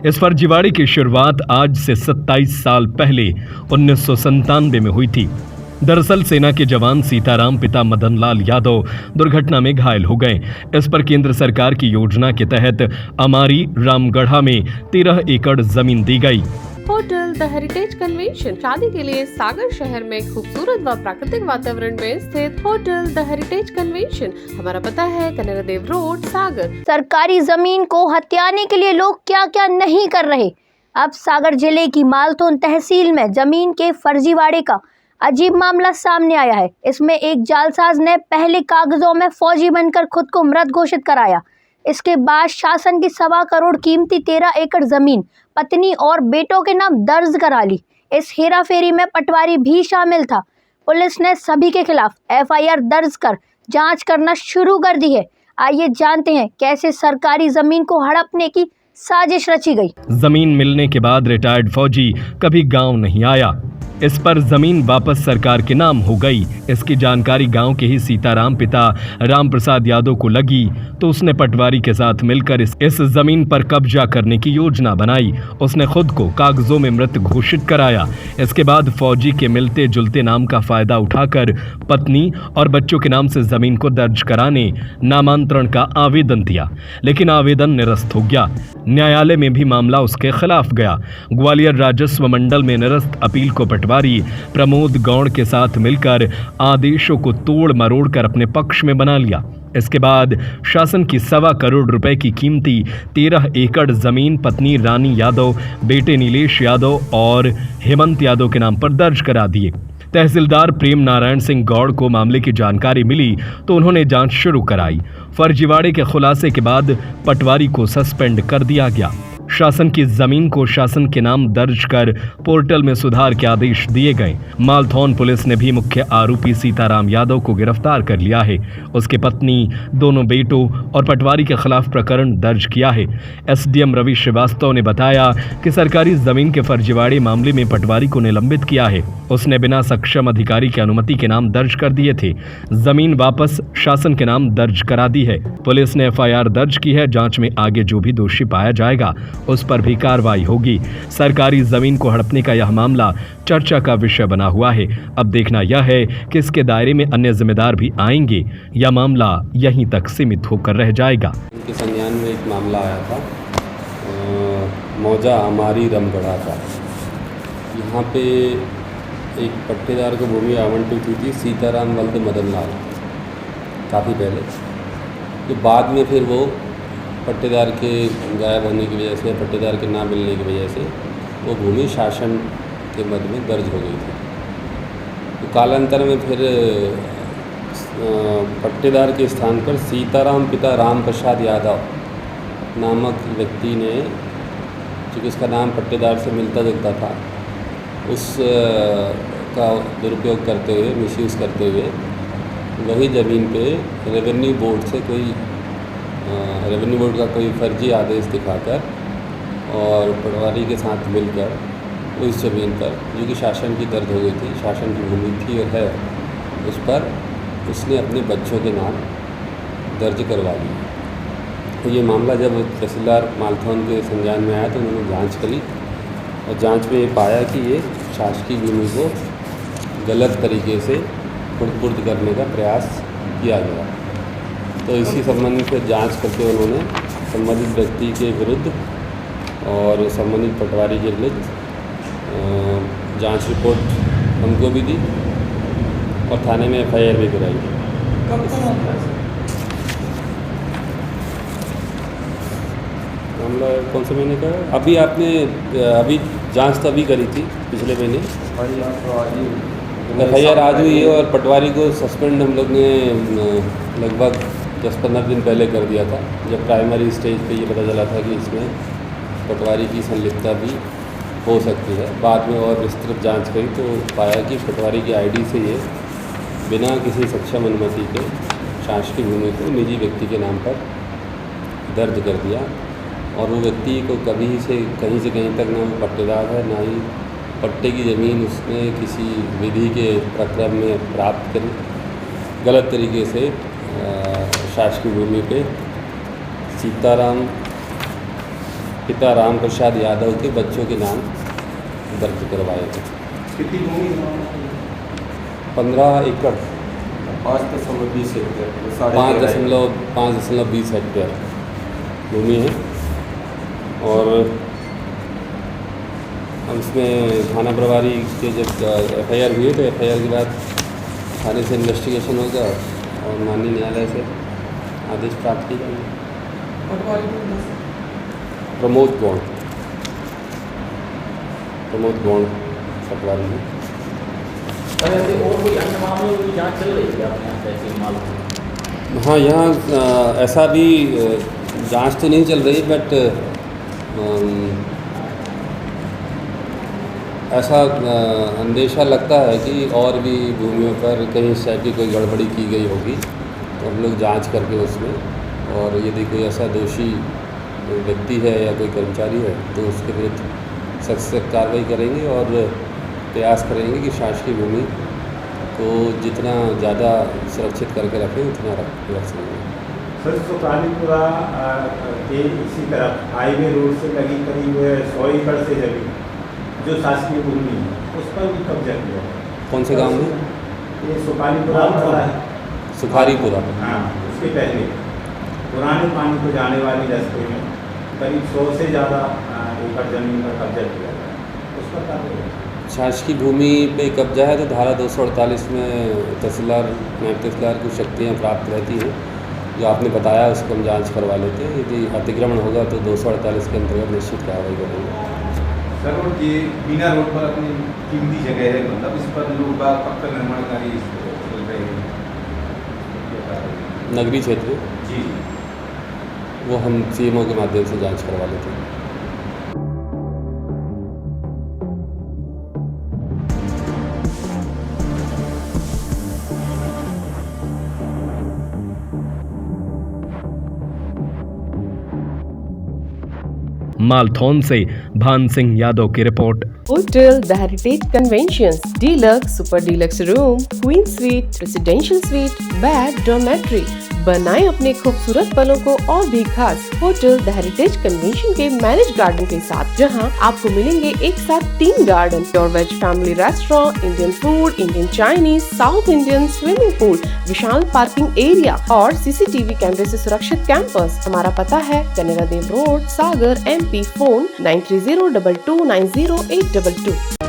इस फर्जीवाड़े की शुरुआत आज से 27 साल पहले 1997 में हुई थी। दरअसल सेना के जवान सीताराम पिता मदनलाल यादव दुर्घटना में घायल हो गए। इस पर केंद्र सरकार की योजना के तहत अमारी रामगढ़ा में 13 एकड़ जमीन दी गई। होटल द हेरिटेज कन्वेंशन शादी के लिए सागर शहर में खूबसूरत व प्राकृतिक वातावरण में स्थित होटल द हेरिटेज कन्वेंशन। हमारा पता है कनरा देव रोड, सागर। सरकारी जमीन को हथियाने के लिए लोग क्या क्या नहीं कर रहे। अब सागर जिले की मालथोन तहसील में जमीन के फर्जीवाड़े का अजीब मामला सामने आया है। इसमें एक जालसाज ने पहले कागजों में फौजी बनकर खुद को मृत घोषित कराया। इसके बाद शासन की 1.25 करोड़ कीमती 13 एकड़ जमीन पत्नी और बेटों के नाम दर्ज करा ली। इस हेराफेरी में पटवारी भी शामिल था। पुलिस ने सभी के खिलाफ FIR दर्ज कर जांच करना शुरू कर दी है। आइए जानते हैं कैसे सरकारी जमीन को हड़पने की साजिश रची गई। जमीन मिलने के बाद रिटायर्ड फौजी कभी गांव नहीं आया। इस पर जमीन वापस सरकार के नाम हो गई। इसकी जानकारी गांव के ही सीताराम पिता राम प्रसाद यादव को लगी तो उसने पटवारी के साथ मिलकर इस जमीन पर कब्जा करने की योजना बनाई। उसने खुद को कागजों में मृत घोषित कराया। इसके बाद फौजी के मिलते जुलते नाम का फायदा उठाकर पत्नी और बच्चों के नाम से जमीन को दर्ज कराने नामांतरण का आवेदन दिया, लेकिन आवेदन निरस्त हो गया। न्यायालय में भी मामला उसके खिलाफ गया। ग्वालियर राजस्व मंडल में निरस्त अपील को पटवारी प्रमोद गौड़ के साथ मिलकर आदेशों को तोड़ मरोड़ कर अपने पक्ष में बना लिया। इसके बाद शासन की 1.25 करोड़ रुपए की कीमती 13 एकड़ जमीन पत्नी रानी यादव, बेटे नीलेश यादव और हेमंत यादव के नाम पर दर्ज करा दिए। तहसीलदार प्रेम नारायण सिंह गौड़ को मामले की जानकारी मिली तो उन्होंने जांच शुरू कराई। फर्जीवाड़े के खुलासे के बाद पटवारी को सस्पेंड कर दिया गया। शासन की जमीन को शासन के नाम दर्ज कर पोर्टल में सुधार के आदेश दिए गए। मालथौन पुलिस ने भी मुख्य आरोपी सीताराम यादव को गिरफ्तार कर लिया है। उसके पत्नी, दोनों बेटों और पटवारी के खिलाफ प्रकरण दर्ज किया है। SDM रवि श्रीवास्तव ने बताया कि सरकारी जमीन के फर्जीवाड़े मामले में पटवारी को निलंबित किया है। उसने बिना सक्षम अधिकारी की अनुमति के नाम दर्ज कर दिए थे। जमीन वापस शासन के नाम दर्ज करा दी है। पुलिस ने FIR दर्ज की है। जांच में आगे जो भी दोषी पाया जाएगा उस पर भी कार्रवाई होगी। सरकारी जमीन को हड़पने का यह मामला चर्चा का विषय बना हुआ है। अब देखना यह है कि इसके दायरे में अन्य जिम्मेदार भी आएंगे या मामला यहीं तक सीमित होकर रह जाएगा। उनके संज्ञान में एक मामला आया था मौजा अमारी रामगढ़ा का। यहाँ पे एक पट्टेदार को भूमि आवंटित हुई थी सीताराम वल्द मदनलाल काफ़ी पहले। तो बाद में फिर वो पट्टेदार के गायब होने की वजह से, पट्टेदार के ना मिलने की वजह से वो भूमि शासन के मद में दर्ज हो गई थी। तो कालांतर में फिर पट्टेदार के स्थान पर सीताराम पिता राम प्रसाद यादव नामक व्यक्ति ने, चूँकि उसका नाम पट्टेदार से मिलता जुलता था, उस का दुरुपयोग करते हुए, मिसयूज़ करते हुए वही ज़मीन पे रेवेन्यू बोर्ड से रेवेन्यू बोर्ड का कोई फर्जी आदेश दिखाकर और पटवारी के साथ मिलकर उस ज़मीन पर, जो कि शासन की दर्ज हो गई थी, शासन की भूमि थी और है, उस पर उसने अपने बच्चों के नाम दर्ज करवा दिए। तो ये मामला जब तहसीलदार मालथौन के संज्ञान में आया तो उन्होंने जांच करी और जांच में ये पाया कि ये शासकीय भूमि को गलत तरीके से खुर्द करने का प्रयास किया गया। तो इसी संबंध में फिर जांच करके उन्होंने संबंधित व्यक्ति के विरुद्ध और संबंधित पटवारी के विरुद्ध जांच रिपोर्ट हमको भी दी और थाने में FIR भी कराई। मामला कौन से महीने का है? अभी जांच तो अभी करी थी पिछले महीने। FIR आज हुई है और पटवारी को सस्पेंड हम लोग ने लगभग 10-15 दिन पहले कर दिया था, जब प्राइमरी स्टेज पे ये पता चला था कि इसमें पटवारी की संलिप्तता भी हो सकती है। बाद में और विस्तृत जांच करी तो पाया कि पटवारी की ID से ये बिना किसी सक्षम अनुमति के शासकीय भूमि को निजी व्यक्ति के नाम पर दर्ज कर दिया और वो व्यक्ति को कभी से कहीं तक ना वो पट्टेदार है, ना ही पट्टे की ज़मीन उसने किसी विधि के प्रक्रम में प्राप्त करी। गलत तरीके से शासकीय भूमि पे सीताराम पिता राम प्रसाद यादव के बच्चों के नाम दर्ज करवाए थे। कितनी भूमि है? 15 एकड़ 5.20 हेक्टेयर 5.20 हेक्टेयर भूमि है। और हम इसमें थाना प्रभारी के जब FIR हुई तो FIR के बाद थाने से इन्वेस्टिगेशन होगा और माननीय न्यायालय से आदेश प्राप्त किए जाएंगे। प्रमोद गौड़ पटवारी है। और कोई अन्य मामलों की जांच चल रही है अपने यहाँ तहसील मालूम? हाँ, यहाँ ऐसा भी जांच तो नहीं चल रही, बट ऐसा अंदेशा लगता है कि और भी भूमियों पर कहीं इस टाइप की कोई गड़बड़ी की गई होगी, तो हम लोग जांच करके उसमें, और यदि कोई ऐसा दोषी व्यक्ति है या कोई कर्मचारी है तो उसके विरुद्ध सख्त से कार्रवाई करेंगे और प्रयास करेंगे कि शासकीय भूमि को जितना ज़्यादा सुरक्षित करके रखें उतना रख सकेंगे। सर, सुकालीपुरा के इसी तरफ हाईवे रोड से लगी करीब 100 एकड़ से जमीन जो शासकीय भूमि है उस पर भी कब्जा किया है। कौन से गांव में? ये सुकालीपुरा है, सुखारीपुरा। हाँ, उसके पहले पुराने पानी को जाने वाली रास्ते में करीब 100 से ज़्यादा एकड़ जमीन पर कब्जा किया गया है। उस पर कार्रवाई शासकीय भूमि पे कब्जा है तो धारा 248 में तहसीलदार नायब तहसीलदार की शक्तियाँ प्राप्त रहती हैं। जो आपने बताया उसको हम जांच करवा लेते हैं। यदि अतिक्रमण होगा तो 248 के अंतर्गत निश्चित कार्रवाई करेंगे। सर, और ये बीना रोड पर अपनी कीमती जगह है, मतलब इस पर लोग पक्का निर्माण कार्य चल रहे हैं नगरीय क्षेत्र जी, वो हम CMO के माध्यम से जांच करवा लेते हैं। मालथौन से भान सिंह यादव की रिपोर्ट। Hotel the heritage convention, deluxe, super deluxe room, queen suite, residential suite, bed, dormitory. बनाएं अपने खूबसूरत पलों को और भी खास होटल द हेरिटेज कन्वेंशन के मैरिज गार्डन के साथ, जहां आपको मिलेंगे एक साथ 3 garden, pure veg family restaurant, Indian food, Indian Chinese, south Indian, swimming pool, विशाल पार्किंग एरिया और CCTV कैमरे से सुरक्षित कैंपस। हमारा पता है कनेरा देव रोड, सागर, MP। फोन 9302290822।